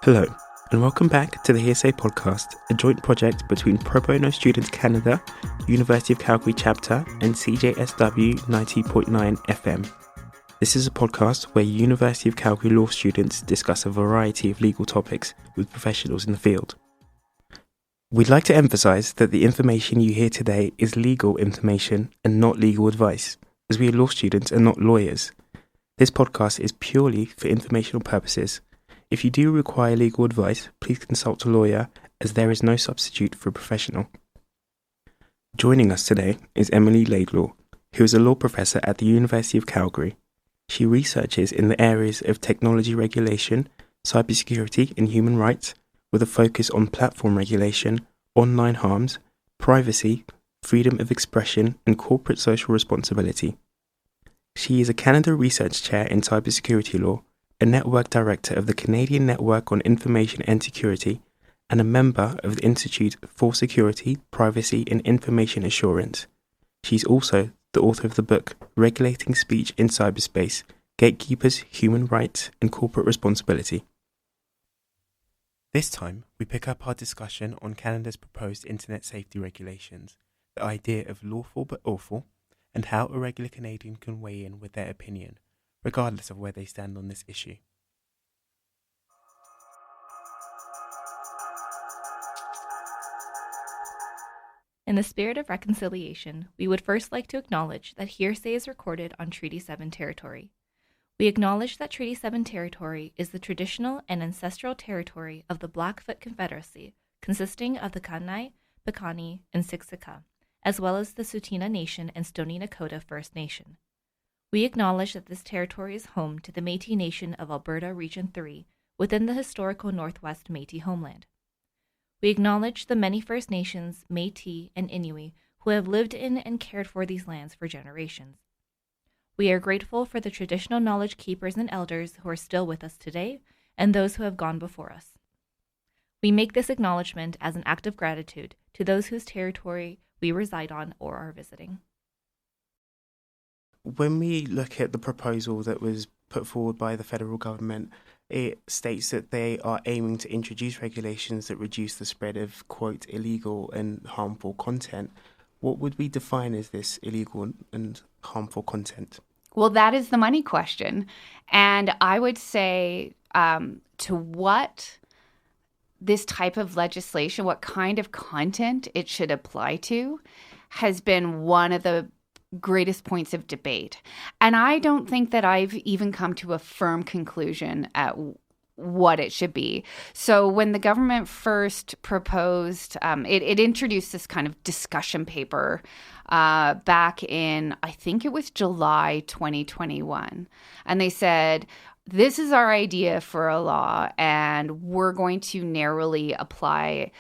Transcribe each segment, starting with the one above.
Hello, and welcome back to the Hearsay podcast, a joint project between Pro Bono Students Canada, University of Calgary Chapter, and CJSW 90.9 FM. This is a podcast where University of Calgary law students discuss a variety of legal topics with professionals in the field. We'd like to emphasise that the information you hear today is legal information and not legal advice, as we are law students and not lawyers. This podcast is purely for informational purposes. If you do require legal advice, please consult a lawyer, as there is no substitute for a professional. Joining us today is Emily Laidlaw, who is a law professor at the University of Calgary. She researches in the areas of technology regulation, cybersecurity and human rights, with a focus on platform regulation, online harms, privacy, freedom of expression and corporate social responsibility. She is a Canada Research Chair in Cybersecurity Law, a Network Director of the Canadian Network on Information and Security, and a member of the Institute for Security, Privacy and Information Assurance. She's also the author of the book Regulating Speech in Cyberspace, Gatekeepers, Human Rights and Corporate Responsibility. This time, we pick up our discussion on Canada's proposed internet safety regulations, the idea of lawful but awful, and how a regular Canadian can weigh in with their opinion, regardless of where they stand on this issue. In the spirit of reconciliation, we would first like to acknowledge that Hearsay is recorded on Treaty 7 territory. We acknowledge that Treaty 7 territory is the traditional and ancestral territory of the Blackfoot Confederacy, consisting of the Kainai, Piikani, and Siksika, as well as the Tsuut'ina Nation and Stoney Nakoda First Nation. We acknowledge that this territory is home to the Métis Nation of Alberta Region 3 within the historical Northwest Métis homeland. We acknowledge the many First Nations, Métis, and Inuit who have lived in and cared for these lands for generations. We are grateful for the traditional knowledge keepers and elders who are still with us today and those who have gone before us. We make this acknowledgement as an act of gratitude to those whose territory we reside on or are visiting. When we look at the proposal that was put forward by the federal government, it states that they are aiming to introduce regulations that reduce the spread of, quote, illegal and harmful content. What would we define as this illegal and harmful content? Well, that is the money question. And I would say to what this type of legislation, what kind of content it should apply to, has been one of the greatest points of debate. And I don't think that I've even come to a firm conclusion at what it should be. So when the government first proposed, it introduced this kind of discussion paper back in, I think it was July 2021. And they said, this is our idea for a law, and we're going to narrowly apply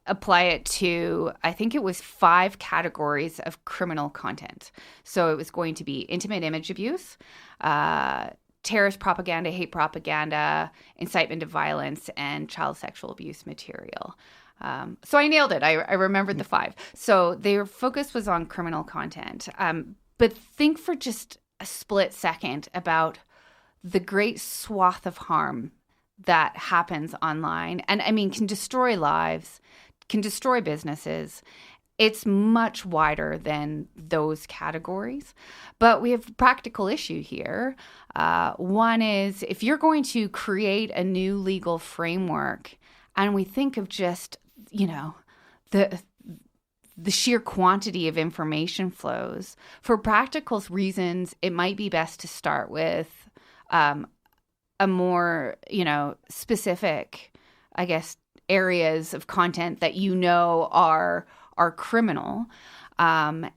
it to, I think it was 5 categories of criminal content. So it was going to be intimate image abuse, terrorist propaganda, hate propaganda, incitement to violence, and child sexual abuse material. So I nailed it. I remembered the 5. So their focus was on criminal content. But think for just a split second about the great swath of harm that happens online. And I mean, can destroy lives, can destroy businesses. It's much wider than those categories. But we have a practical issue here. One is, if you're going to create a new legal framework, and we think of just, the sheer quantity of information flows, for practical reasons, it might be best to start with a more, specific, I guess, areas of content that are criminal, and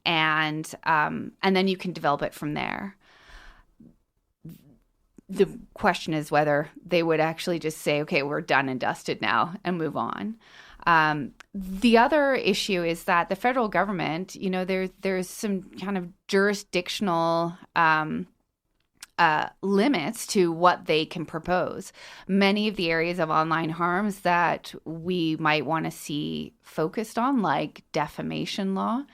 then you can develop it from there. The question is whether they would actually just say, okay, we're done and dusted now and move on. The other issue is that the federal government, there's some kind of jurisdictional limits to what they can propose. Many of the areas of online harms that we might want to see focused on, like defamation law,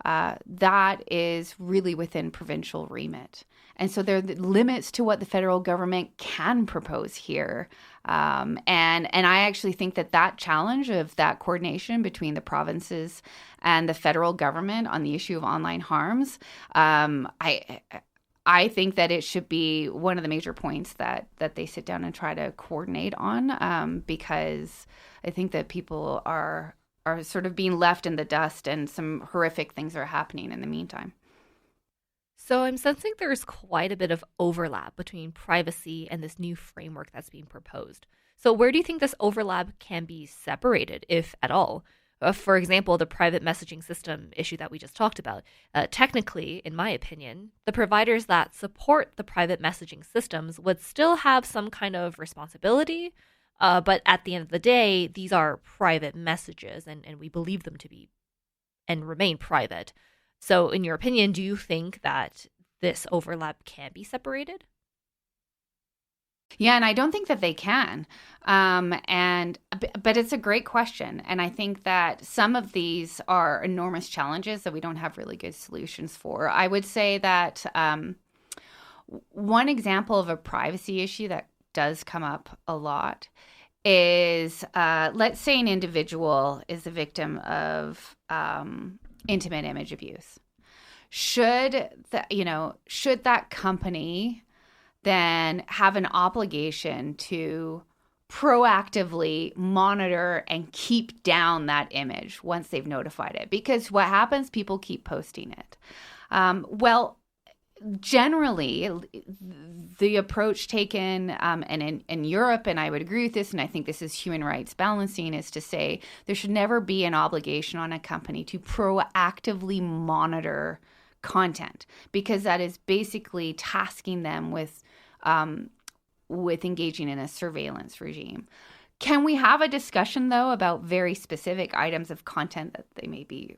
that is really within provincial remit. And so there are the limits to what the federal government can propose here. And I actually think that challenge of that coordination between the provinces and the federal government on the issue of online harms, I think that it should be one of the major points that they sit down and try to coordinate on, because I think that people are sort of being left in the dust, and some horrific things are happening in the meantime. So I'm sensing there's quite a bit of overlap between privacy and this new framework that's being proposed. So where do you think this overlap can be separated, if at all? For example, the private messaging system issue that we just talked about. Technically, in my opinion, the providers that support the private messaging systems would still have some kind of responsibility. But at the end of the day, these are private messages, and we believe them to be and remain private. So in your opinion, do you think that this overlap can be separated? Yeah, and I don't think that they can. But it's a great question. And I think that some of these are enormous challenges that we don't have really good solutions for. I would say that one example of a privacy issue that does come up a lot is, let's say an individual is a victim of intimate image abuse. Should that company then have an obligation to proactively monitor and keep down that image once they've notified it? Because what happens, people keep posting it. Generally, the approach taken, and in Europe, and I would agree with this, and I think this is human rights balancing, is to say there should never be an obligation on a company to proactively monitor content, because that is basically tasking them with engaging in a surveillance regime. Can we have a discussion, though, about very specific items of content that they may be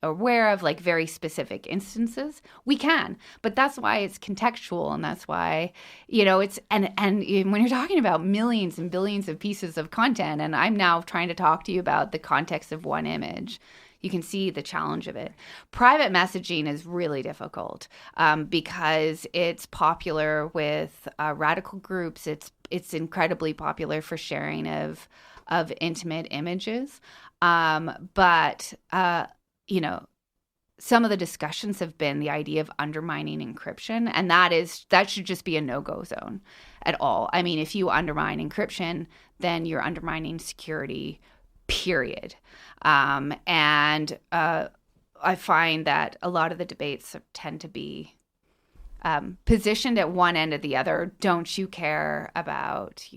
aware of, like very specific instances? We can, but that's why it's contextual, and that's why, it's and when you're talking about millions and billions of pieces of content, and I'm now trying to talk to you about the context of one image, you can see the challenge of it. Private messaging is really difficult because it's popular with radical groups. It's incredibly popular for sharing of intimate images. But some of the discussions have been the idea of undermining encryption, and that should just be a no-go zone at all. I mean, if you undermine encryption, then you're undermining security, period. And I find that a lot of the debates tend to be positioned at one end or the other. Don't you care about,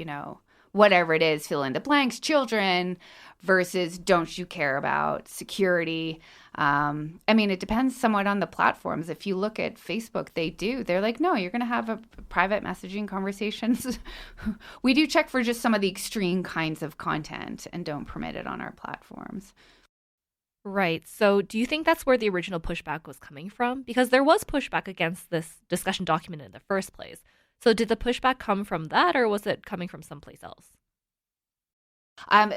whatever it is, fill in the blanks, children, versus don't you care about security? It depends somewhat on the platforms. If you look at Facebook, they're like, no, you're going to have a private messaging conversations. We do check for just some of the extreme kinds of content and don't permit it on our platforms. Right. So do you think that's where the original pushback was coming from? Because there was pushback against this discussion document in the first place. So did the pushback come from that, or was it coming from someplace else?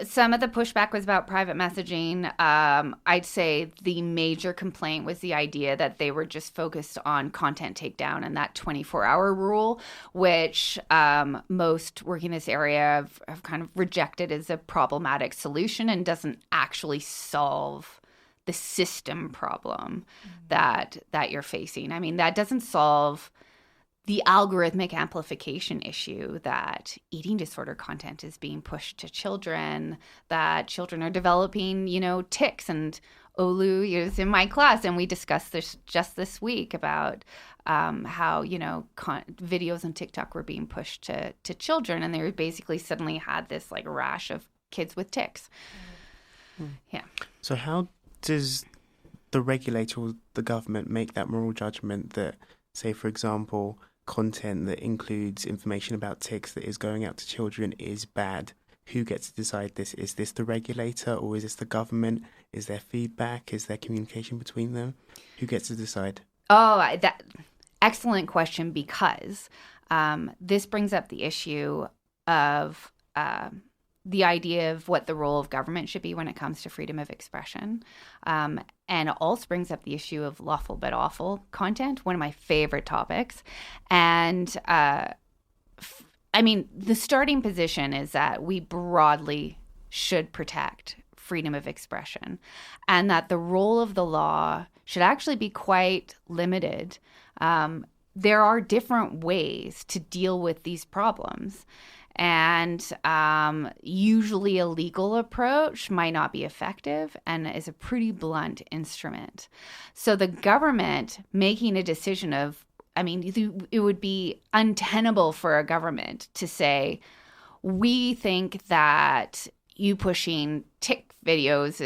Some of the pushback was about private messaging. I'd say the major complaint was the idea that they were just focused on content takedown and that 24-hour rule, which most working in this area have kind of rejected as a problematic solution and doesn't actually solve the system problem that you're facing. I mean, that doesn't solve the algorithmic amplification issue that eating disorder content is being pushed to children, that children are developing, tics. And Olu is in my class, and we discussed this just this week about how, videos on TikTok were being pushed to children, and they basically suddenly had this like rash of kids with tics. Yeah. So how does the regulator or the government make that moral judgment that, say, for example, content that includes information about tics that is going out to children is bad? Who gets to decide this? Is this the regulator, or is this the government? Is there feedback? Is there communication between them? Who gets to decide? That excellent question, because this brings up the issue of the idea of what the role of government should be when it comes to freedom of expression. And it also brings up the issue of lawful but awful content, one of my favorite topics. And the starting position is that we broadly should protect freedom of expression, and that the role of the law should actually be quite limited. There are different ways to deal with these problems. And usually a legal approach might not be effective and is a pretty blunt instrument. So the government making a decision it would be untenable for a government to say, we think that you pushing tick videos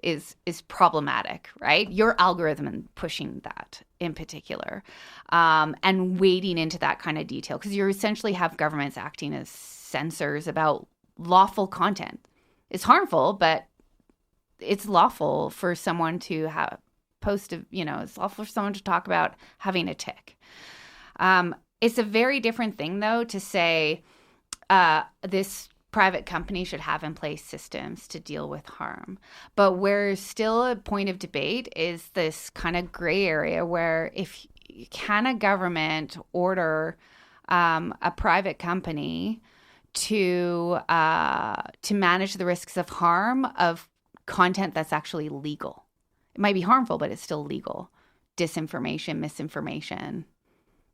is problematic, right? Your algorithm pushing that in particular, and wading into that kind of detail, because you essentially have governments acting as censors about lawful content. It's harmful, but it's lawful for someone to it's lawful for someone to talk about having a tick. It's a very different thing, though, to say this private company should have in place systems to deal with harm. But where still a point of debate is this kind of gray area where can a government order a private company to manage the risks of harm of content that's actually legal? It might be harmful, but it's still legal. Disinformation, misinformation,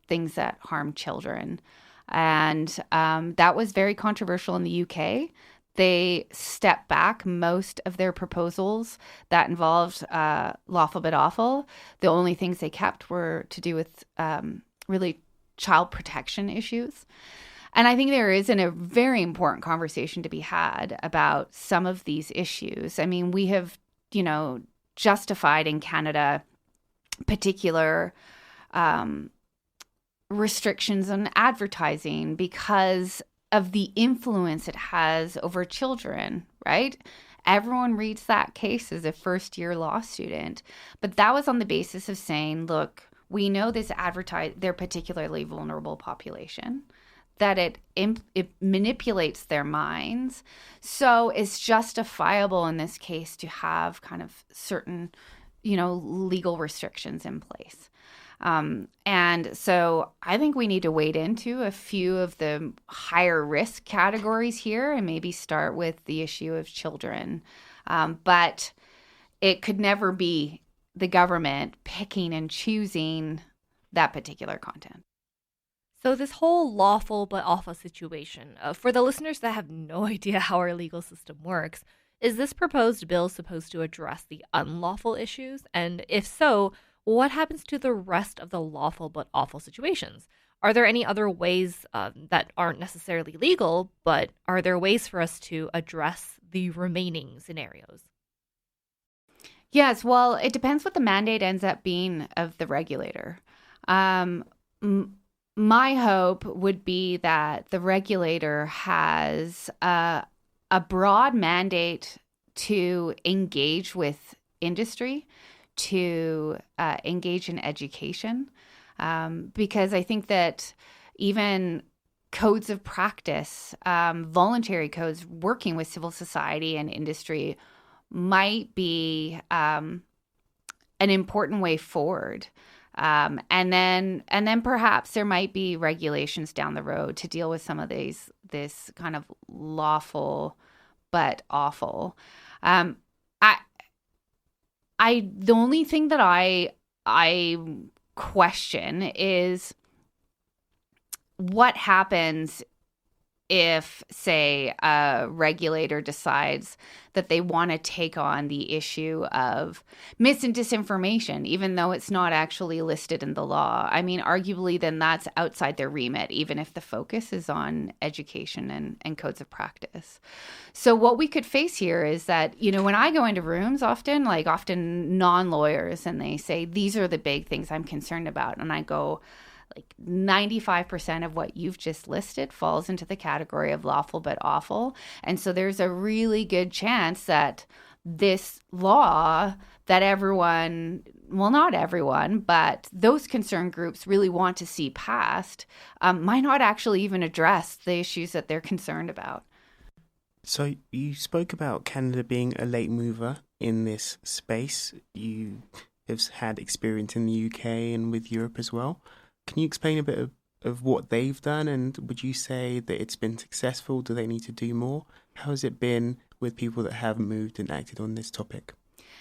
things that harm children. And that was very controversial in the UK. They stepped back most of their proposals that involved lawful but awful. The only things they kept were to do with really child protection issues. And I think there is a very important conversation to be had about some of these issues. I mean, we have, justified in Canada particular restrictions on advertising because of the influence it has over children, right? Everyone reads that case as a first-year law student. But that was on the basis of saying, look, we know they're particularly vulnerable population, that it manipulates their minds. So it's justifiable in this case to have kind of certain, legal restrictions in place. And so I think we need to wade into a few of the higher risk categories here and maybe start with the issue of children. But it could never be the government picking and choosing that particular content. So this whole lawful but awful situation, for the listeners that have no idea how our legal system works, is this proposed bill supposed to address the unlawful issues? And if so, what happens to the rest of the lawful but awful situations? Are there any other ways that aren't necessarily legal, but are there ways for us to address the remaining scenarios? Yes, well, it depends what the mandate ends up being of the regulator. My hope would be that the regulator has a broad mandate to engage with industry, to engage in education, because I think that even codes of practice, voluntary codes, working with civil society and industry might be an important way forward. And then perhaps there might be regulations down the road to deal with some of this kind of lawful but awful. The only thing that I question is what happens if, say, a regulator decides that they want to take on the issue of mis and disinformation, even though it's not actually listed in the law. I mean, arguably, then that's outside their remit, even if the focus is on education and codes of practice. So what we could face here is that, when I go into rooms often non-lawyers, and they say, these are the big things I'm concerned about. And I go, 95% of what you've just listed falls into the category of lawful but awful. And so there's a really good chance that this law that everyone, well, not everyone, but those concerned groups really want to see passed might not actually even address the issues that they're concerned about. So you spoke about Canada being a late mover in this space. You have had experience in the UK and with Europe as well. Can you explain a bit of what they've done, and would you say that it's been successful? Do they need to do more? How has it been with people that have moved and acted on this topic?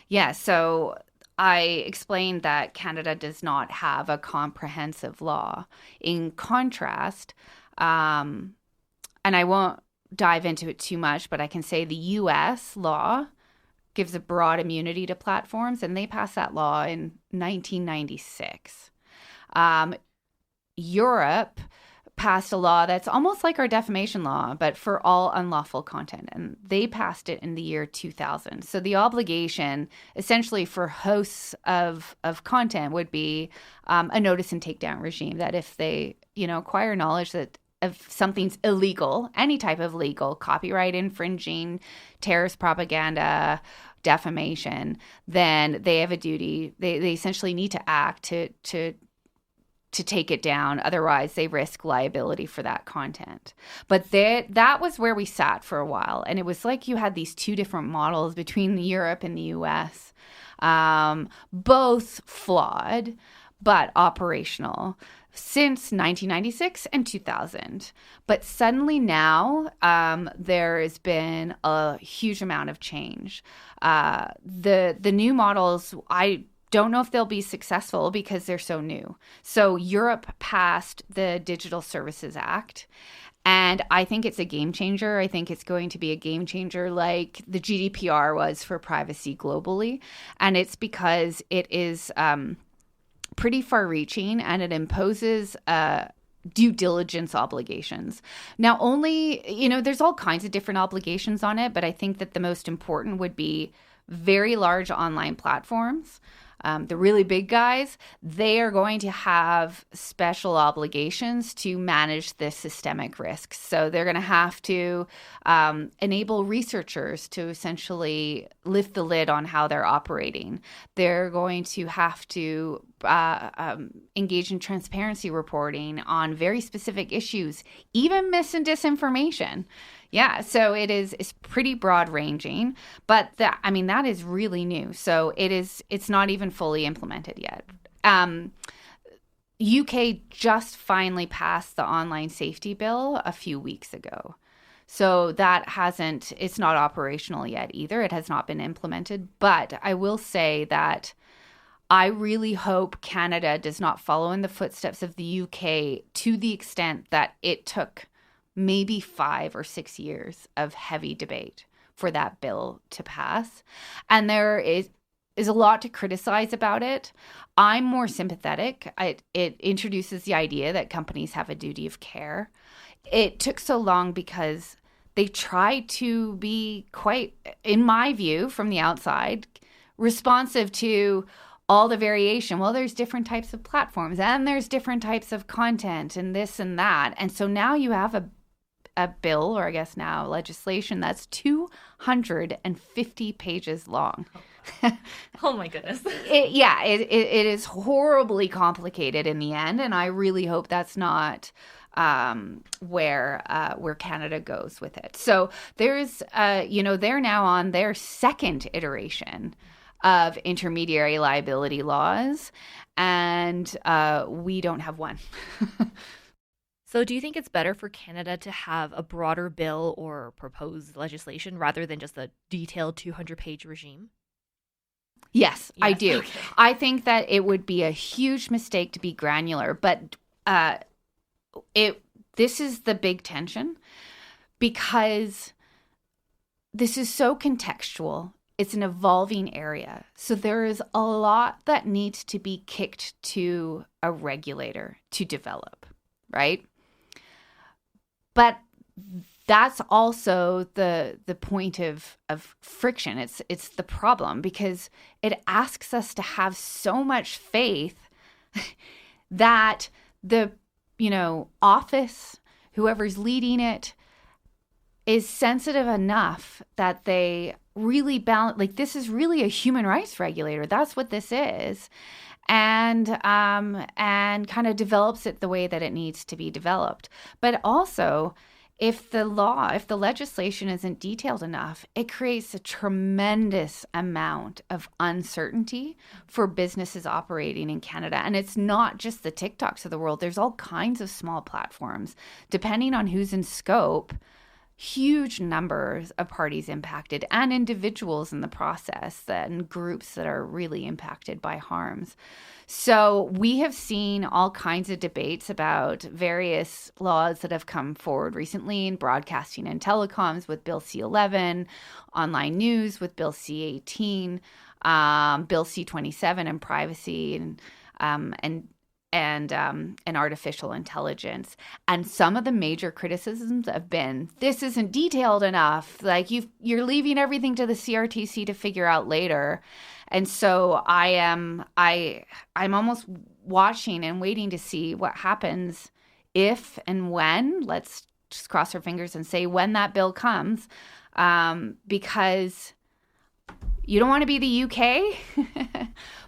Yeah, so I explained that Canada does not have a comprehensive law. In contrast, and I won't dive into it too much, but I can say the US law gives a broad immunity to platforms, and they passed that law in 1996. Europe passed a law that's almost like our defamation law, but for all unlawful content. And they passed it in the year 2000. So the obligation essentially for hosts of content would be a notice and takedown regime, that if they, acquire knowledge that if something's illegal, any type of legal, copyright infringing, terrorist propaganda, defamation, then they have a duty. They essentially need to act to take it down. Otherwise, they risk liability for that content. But that was where we sat for a while. And it was like you had these two different models between Europe and the US, both flawed, but operational since 1996 and 2000. But suddenly now there has been a huge amount of change. The new models, I don't know if they'll be successful because they're so new. So Europe passed the Digital Services Act, and I think it's a game changer. I think it's going to be a game changer like the GDPR was for privacy globally. And it's because it is pretty far-reaching, and it imposes due diligence obligations. Now, there's all kinds of different obligations on it, but I think that the most important would be very large online platforms. The really big guys, they are going to have special obligations to manage the systemic risks. So they're going to have to enable researchers to essentially lift the lid on how they're operating. They're going to have to engage in transparency reporting on very specific issues, even mis and disinformation. Yeah, so it's pretty broad ranging, but that is really new. So it's not even fully implemented yet. UK just finally passed the online safety bill a few weeks ago. So it's not operational yet either. It has not been implemented, but I will say that I really hope Canada does not follow in the footsteps of the UK to the extent that it took maybe 5 or 6 years of heavy debate for that bill to pass. And there is a lot to criticize about it. I'm more sympathetic. It introduces the idea that companies have a duty of care. It took so long because they tried to be quite, in my view, from the outside, responsive to all the variation. Well, there's different types of platforms and there's different types of content and this and that. And so now you have a bill, or I guess now legislation, that's 250 pages long. Oh my goodness. It is horribly complicated in the end, and I really hope that's not where Canada goes with it. So there's they're now on their second iteration of intermediary liability laws, and we don't have one. So do you think it's better for Canada to have a broader bill or proposed legislation rather than just a detailed 200-page regime? Yes, I do. Okay. I think that it would be a huge mistake to be granular, but this is the big tension because this is so contextual. It's an evolving area. So there is a lot that needs to be kicked to a regulator to develop, right? But that's also the point of friction. It's the problem because it asks us to have so much faith that the office, whoever's leading it, is sensitive enough that they really balance. Like, this is really a human rights regulator. That's what this is. And kind of develops it the way that it needs to be developed. But also, if the legislation isn't detailed enough, it creates a tremendous amount of uncertainty for businesses operating in Canada. And it's not just the TikToks of the world. There's all kinds of small platforms. Depending on who's in scope, huge numbers of parties impacted and individuals in the process and groups that are really impacted by harms. So we have seen all kinds of debates about various laws that have come forward recently in broadcasting and telecoms with Bill C-11, online news with Bill C-18, Bill C-27 and privacy and artificial intelligence. And some of the major criticisms have been, this isn't detailed enough. Like you're leaving everything to the CRTC to figure out later. And so I'm almost watching and waiting to see what happens if and when, let's just cross our fingers and say when that bill comes, because you don't want to be the UK,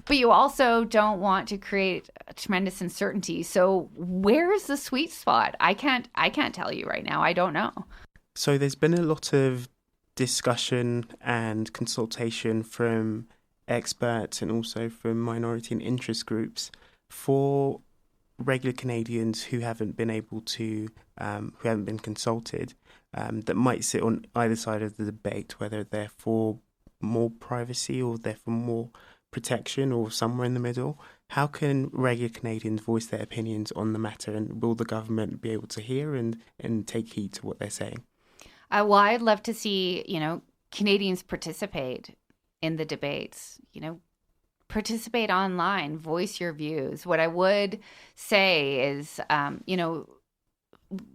but you also don't want to create a tremendous uncertainty. So where's the sweet spot? I can't tell you right now. I don't know. So there's been a lot of discussion and consultation from experts and also from minority and interest groups for regular Canadians who haven't been able to, who haven't been consulted, that might sit on either side of the debate, whether they're for more privacy or they're for more protection or somewhere in the middle. How can regular Canadians voice their opinions on the matter, and will the government be able to hear and take heed to what they're saying? Well, I'd love to see, Canadians participate in the debates, participate online, voice your views. What I would say is,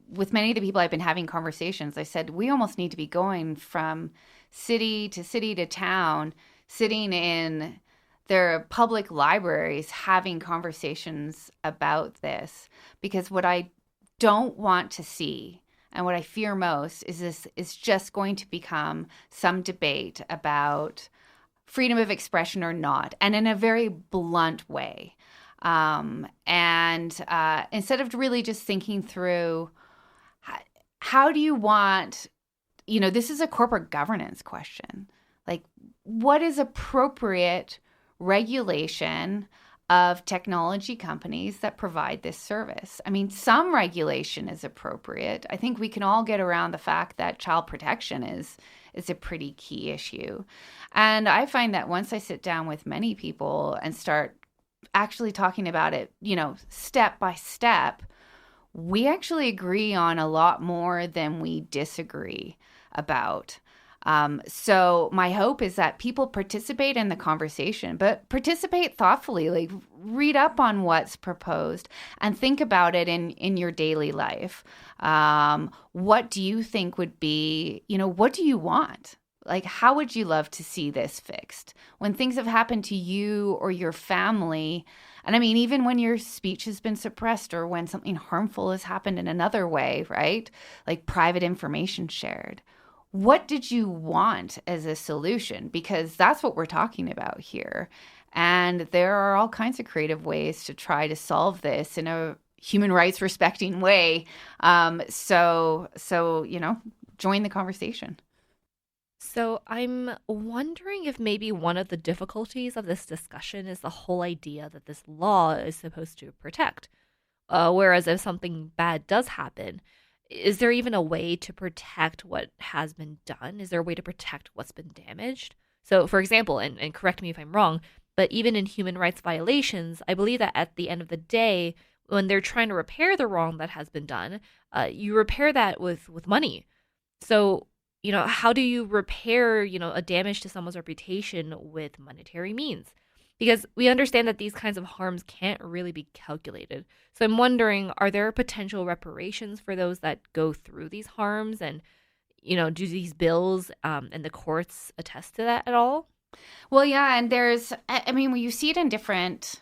with many of the people I've been having conversations, I said, we almost need to be going from city to town, sitting in their public libraries, having conversations about this. Because what I don't want to see, and what I fear most, is this is just going to become some debate about freedom of expression or not, and in a very blunt way. And instead of really just thinking through, how do you want, this is a corporate governance question. Like, what is appropriate regulation of technology companies that provide this service? I mean, some regulation is appropriate. I think we can all get around the fact that child protection is a pretty key issue. And I find that once I sit down with many people and start actually talking about it, step by step, we actually agree on a lot more than we disagree about. So my hope is that people participate in the conversation, but participate thoughtfully, like read up on what's proposed and think about it in your daily life. What do you think would be, what do you want? Like, how would you love to see this fixed? When things have happened to you or your family, and I mean, even when your speech has been suppressed or when something harmful has happened in another way, right? Like private information shared. What did you want as a solution? Because that's what we're talking about here. And there are all kinds of creative ways to try to solve this in a human rights respecting way. So join the conversation. So I'm wondering if maybe one of the difficulties of this discussion is the whole idea that this law is supposed to protect. Whereas if something bad does happen, is there even a way to protect what has been done? Is there a way to protect what's been damaged? So, for example, and correct me if I'm wrong, but even in human rights violations, I believe that at the end of the day, when they're trying to repair the wrong that has been done, you repair that with money. So, how do you repair, a damage to someone's reputation with monetary means? Because we understand that these kinds of harms can't really be calculated. So I'm wondering, are there potential reparations for those that go through these harms? And, do these bills and the courts attest to that at all? Well, yeah, and when you see it in different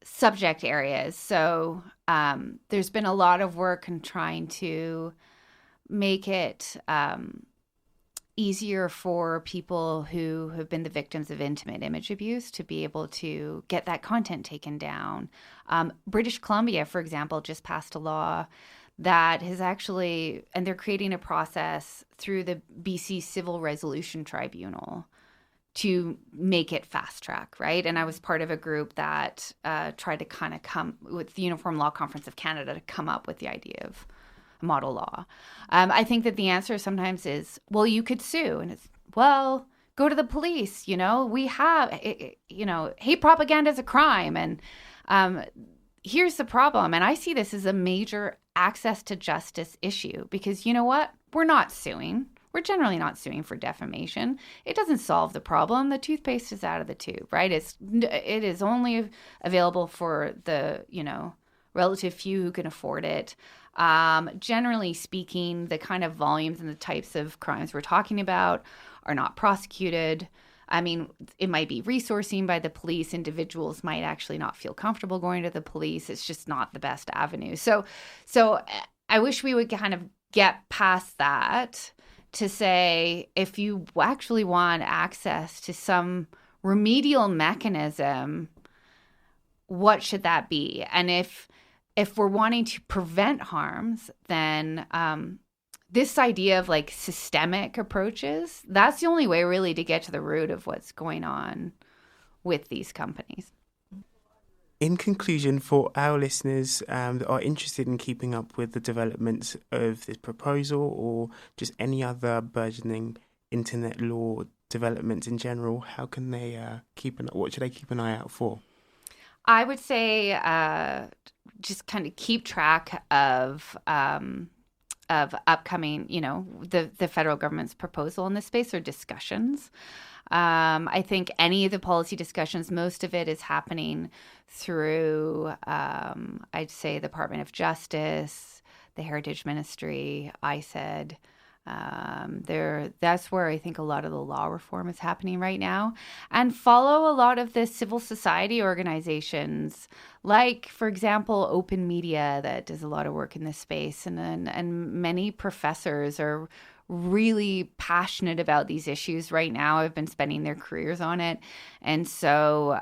subject areas. So there's been a lot of work in trying to make it easier for people who have been the victims of intimate image abuse to be able to get that content taken down. British Columbia, for example, just passed a law that has actually, and they're creating a process through the BC Civil Resolution Tribunal to make it fast track, right? And I was part of a group that tried to kind of come with the Uniform Law Conference of Canada to come up with the idea of model law. I think that the answer sometimes is, well, you could sue. And it's, well, go to the police. We have, hate propaganda is a crime. And here's the problem. And I see this as a major access to justice issue because you know what? We're not suing. We're generally not suing for defamation. It doesn't solve the problem. The toothpaste is out of the tube, right? It is only available for the, relative few who can afford it. Generally speaking, the kind of volumes and the types of crimes we're talking about are not prosecuted. I mean, it might be resourcing by the police. Individuals might actually not feel comfortable going to the police. It's just not the best avenue. So I wish we would kind of get past that to say, if you actually want access to some remedial mechanism, what should that be? And if we're wanting to prevent harms, then this idea of like systemic approaches, that's the only way really to get to the root of what's going on with these companies. In conclusion, for our listeners that are interested in keeping up with the developments of this proposal or just any other burgeoning internet law developments in general, how can they what should they keep an eye out for? I would say just kind of keep track of upcoming, the federal government's proposal in this space or discussions. I think any of the policy discussions, most of it is happening through, I'd say, the Department of Justice, the Heritage Ministry, ISED. That's where I think a lot of the law reform is happening right now. And follow a lot of the civil society organizations, like, for example, Open Media, that does a lot of work in this space. And many professors are really passionate about these issues right now. Have been spending their careers on it. And so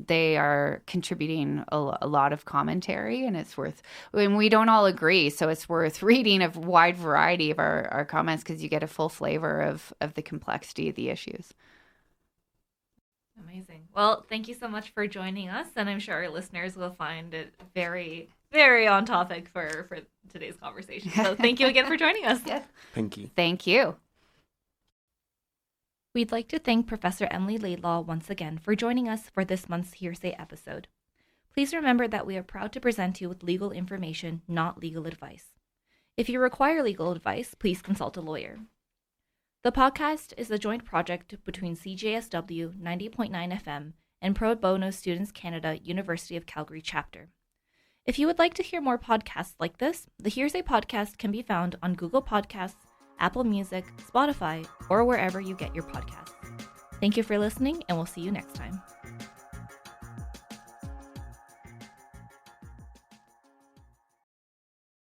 they are contributing a lot of commentary, and it's worth, and we don't all agree, so it's worth reading a wide variety of our comments because you get a full flavor of the complexity of the issues. Amazing. Well, thank you so much for joining us, and I'm sure our listeners will find it very, very on topic for today's conversation. So thank you again for joining us. Yeah. Thank you. Thank you. We'd like to thank Professor Emily Laidlaw once again for joining us for this month's Hearsay episode. Please remember that we are proud to present you with legal information, not legal advice. If you require legal advice, please consult a lawyer. The podcast is a joint project between CJSW 90.9 FM and Pro Bono Students Canada University of Calgary chapter. If you would like to hear more podcasts like this, the Hearsay podcast can be found on Google Podcasts, Apple Music, Spotify, or wherever you get your podcasts. Thank you for listening, and we'll see you next time.